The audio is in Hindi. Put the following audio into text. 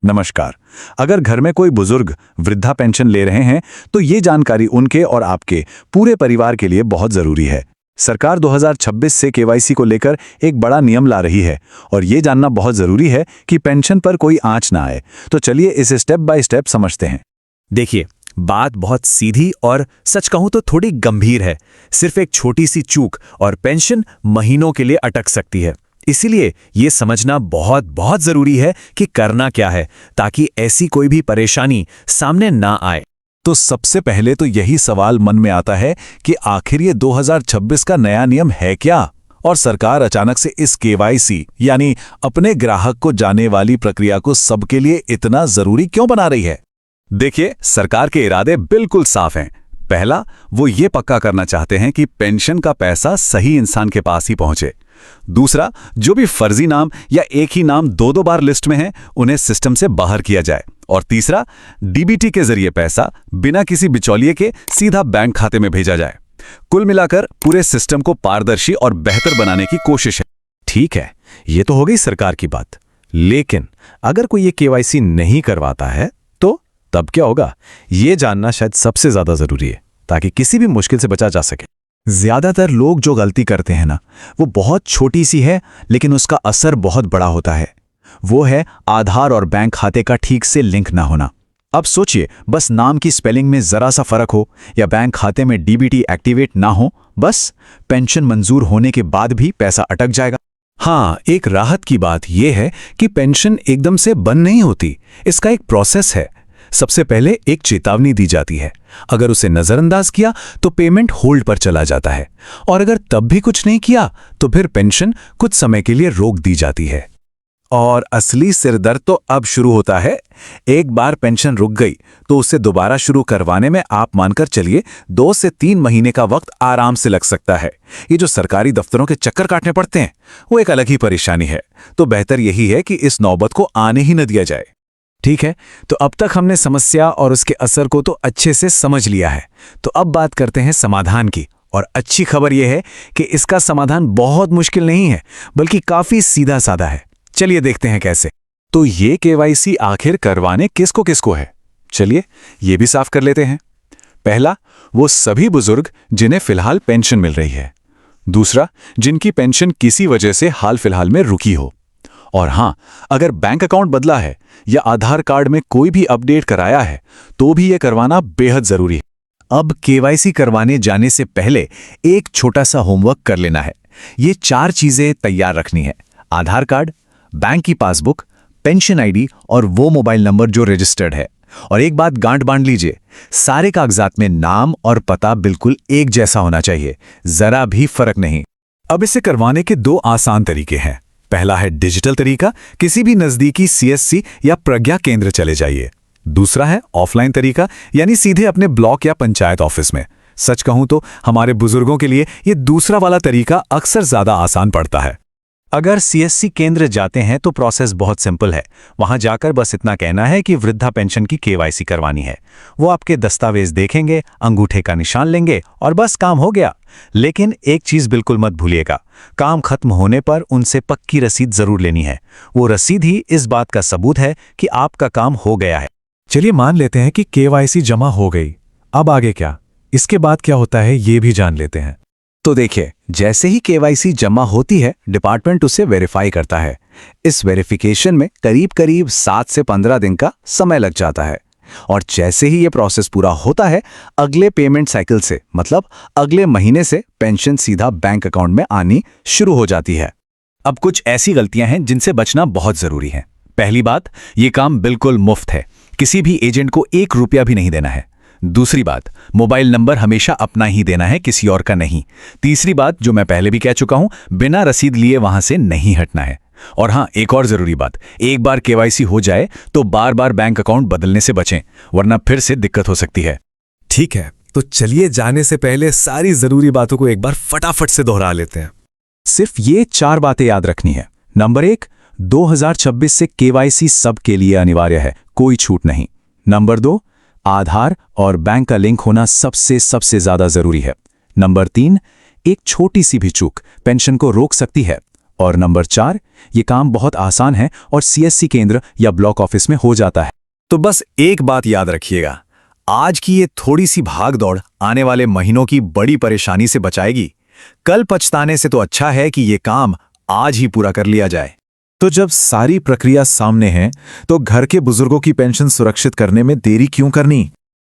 नमस्कार। अगर घर में कोई बुजुर्ग वृद्धा पेंशन ले रहे हैं तो ये जानकारी उनके और आपके पूरे परिवार के लिए बहुत जरूरी है। सरकार 2026 से केवाईसी को लेकर एक बड़ा नियम ला रही है और ये जानना बहुत जरूरी है कि पेंशन पर कोई आंच ना आए। तो चलिए इसे स्टेप बाय स्टेप समझते हैं। देखिए, बात बहुत सीधी और सच कहूं तो थोड़ी गंभीर है। सिर्फ एक छोटी सी चूक और पेंशन महीनों के लिए अटक सकती है। इसीलिए ये समझना बहुत बहुत जरूरी है कि करना क्या है ताकि ऐसी कोई भी परेशानी सामने ना आए। तो सबसे पहले तो यही सवाल मन में आता है कि आखिर ये 2026 का नया नियम है क्या, और सरकार अचानक से इस केवाईसी यानी अपने ग्राहक को जाने वाली प्रक्रिया को सबके लिए इतना जरूरी क्यों बना रही है। देखिए, सरकार के इरादे बिल्कुल साफ हैं। पहला, वो ये पक्का करना चाहते हैं कि पेंशन का पैसा सही इंसान के पास ही पहुंचे। दूसरा, जो भी फर्जी नाम या एक ही नाम दो बार लिस्ट में है उन्हें सिस्टम से बाहर किया जाए। और तीसरा, डीबीटी के जरिए पैसा बिना किसी बिचौलिए के सीधा बैंक खाते में भेजा जाए। कुल मिलाकर पूरे सिस्टम को पारदर्शी और बेहतर बनाने की कोशिश है। ठीक है, ये तो हो गई सरकार की बात। लेकिन अगर कोई ये केवाईसी नहीं करवाता है तो तब क्या होगा, ये जानना शायद सबसे ज्यादा जरूरी है ताकि किसी भी मुश्किल से बचा जा सके। ज्यादातर लोग जो गलती करते हैं ना, वो बहुत छोटी सी है लेकिन उसका असर बहुत बड़ा होता है। वो है आधार और बैंक खाते का ठीक से लिंक ना होना। अब सोचिए, बस नाम की स्पेलिंग में जरा सा फर्क हो या बैंक खाते में डीबीटी एक्टिवेट ना हो, बस पेंशन मंजूर होने के बाद भी पैसा अटक जाएगा। हाँ, एक राहत की बात यह है कि पेंशन एकदम से बंद नहीं होती। इसका एक प्रोसेस है। सबसे पहले एक चेतावनी दी जाती है। अगर उसे नजरअंदाज किया तो पेमेंट होल्ड पर चला जाता है, और अगर तब भी कुछ नहीं किया तो फिर पेंशन कुछ समय के लिए रोक दी जाती है। और असली सिरदर्द तो अब शुरू होता है। एक बार पेंशन रुक गई तो उसे दोबारा शुरू करवाने में आप मानकर चलिए 2 से 3 महीने का वक्त आराम से लग सकता है। ये जो सरकारी दफ्तरों के चक्कर काटने पड़ते हैं वो एक अलग ही परेशानी है। तो बेहतर यही है कि इस नौबत को आने ही न दिया जाए। ठीक है, तो अब तक हमने समस्या और उसके असर को तो अच्छे से समझ लिया है। तो अब बात करते हैं समाधान की। और अच्छी खबर यह है कि इसका समाधान बहुत मुश्किल नहीं है, बल्कि काफी सीधा साधा है। चलिए देखते हैं कैसे। तो ये केवाईसी आखिर करवाने किसको किसको है, चलिए ये भी साफ कर लेते हैं। पहला, वो सभी बुजुर्ग जिन्हें फिलहाल पेंशन मिल रही है। दूसरा, जिनकी पेंशन किसी वजह से हाल फिलहाल में रुकी हो। और हां, अगर बैंक अकाउंट बदला है या आधार कार्ड में कोई भी अपडेट कराया है तो भी यह करवाना बेहद जरूरी है। अब केवाईसी करवाने जाने से पहले एक छोटा सा होमवर्क कर लेना है। ये 4 चीजें तैयार रखनी है: आधार कार्ड, बैंक की पासबुक, पेंशन आईडी और वो मोबाइल नंबर जो रजिस्टर्ड है। और एक बात गांठ बांध लीजिए, सारे कागजात में नाम और पता बिल्कुल एक जैसा होना चाहिए, जरा भी फर्क नहीं। अब इसे करवाने के 2 आसान तरीके हैं। पहला है डिजिटल तरीका, किसी भी नजदीकी सीएससी या प्रज्ञा केंद्र चले जाइए। दूसरा है ऑफलाइन तरीका, यानी सीधे अपने ब्लॉक या पंचायत ऑफिस में। सच कहूं तो हमारे बुजुर्गों के लिए ये दूसरा वाला तरीका अक्सर ज्यादा आसान पड़ता है। अगर सीएससी केंद्र जाते हैं तो प्रोसेस बहुत सिंपल है। वहां जाकर बस इतना कहना है कि वृद्धा पेंशन की केवाईसी करवानी है। वो आपके दस्तावेज देखेंगे, अंगूठे का निशान लेंगे और बस काम हो गया। लेकिन एक चीज बिल्कुल मत भूलिएगा, काम खत्म होने पर उनसे पक्की रसीद जरूर लेनी है। वो रसीद ही इस बात का सबूत है कि आपका काम हो गया है। चलिए मान लेते हैं कि केवाईसी जमा हो गई। अब आगे क्या, इसके बाद क्या होता है ये भी जान लेते हैं। तो देखिए, जैसे ही केवाईसी जमा होती है, डिपार्टमेंट उसे वेरीफाई करता है। इस वेरिफिकेशन में करीब करीब 7 से 15 दिन का समय लग जाता है। और जैसे ही ये प्रोसेस पूरा होता है, अगले पेमेंट साइकिल से मतलब अगले महीने से पेंशन सीधा बैंक अकाउंट में आनी शुरू हो जाती है। अब कुछ ऐसी गलतियां हैं जिनसे बचना बहुत जरूरी है। पहली बात, ये काम बिल्कुल मुफ्त है, किसी भी एजेंट को 1 रुपया भी नहीं देना है। दूसरी बात, मोबाइल नंबर हमेशा अपना ही देना है, किसी और का नहीं। तीसरी बात, जो मैं पहले भी कह चुका हूं, बिना रसीद लिए वहां से नहीं हटना है। और हां, एक और जरूरी बात, एक बार केवाईसी हो जाए तो बार बार बैंक अकाउंट बदलने से बचें, वरना फिर से दिक्कत हो सकती है। ठीक है, तो चलिए जाने से पहले सारी जरूरी बातों को एक बार फटाफट से दोहरा लेते हैं। सिर्फ ये 4 बातें याद रखनी है। नंबर 1, 2026 से केवाईसी सबके लिए अनिवार्य है, कोई छूट नहीं। नंबर 2, आधार और बैंक का लिंक होना सबसे ज्यादा जरूरी है। नंबर 3, एक छोटी सी भी चूक पेंशन को रोक सकती है। और नंबर 4, ये काम बहुत आसान है और सीएससी केंद्र या ब्लॉक ऑफिस में हो जाता है। तो बस एक बात याद रखिएगा, आज की ये थोड़ी सी भागदौड़ आने वाले महीनों की बड़ी परेशानी से बचाएगी। कल पछताने से तो अच्छा है कि ये काम आज ही पूरा कर लिया जाए। तो जब सारी प्रक्रिया सामने है तो घर के बुजुर्गों की पेंशन सुरक्षित करने में देरी क्यों करनी?